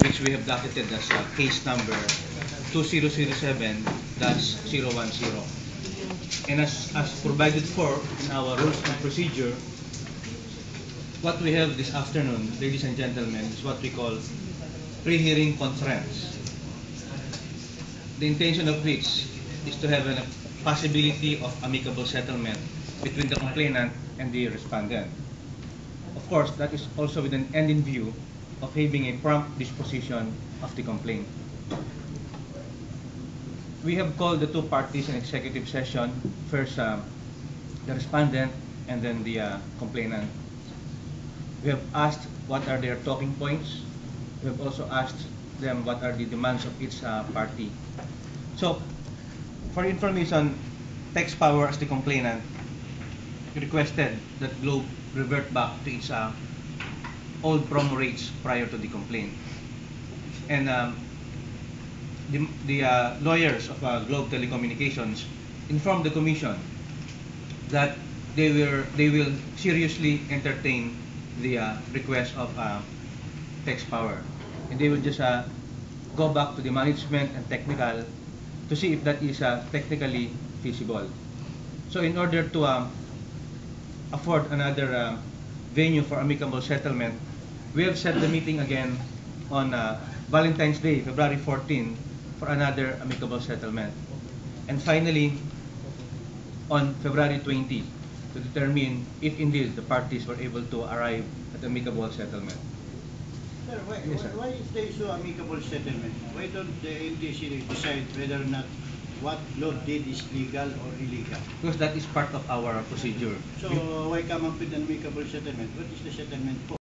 which we have docketed as case number 2007-010. And as provided for in our rules and procedure, what we have this afternoon, ladies and gentlemen, is what we call pre-hearing conference. The intention of which is to have a possibility of amicable settlement between the complainant and the respondent. Of course, that is also with an end in view of having a prompt disposition of the complaint. We have called the two parties in executive session, first the respondent and then the complainant. We have asked what are their talking points. We have also asked them what are the demands of each party. So, for information, TextPower as the complainant requested that Globe revert back to its old promo rates prior to the complaint. And the lawyers of Globe Telecommunications informed the Commission that they will seriously entertain the request of TextPower, and they will just go back to the management and technical to see if that is technically feasible. So in order to afford another venue for amicable settlement, we have set the meeting again on Valentine's Day, February 14, for another amicable settlement. And finally, on February 20, to determine if indeed the parties were able to arrive at amicable settlement. Sir, why is there so amicable settlement? Why don't the MTC decide whether or not what Globe did is legal or illegal? Because that is part of our procedure. So why come up with an amicable settlement? What is the settlement for?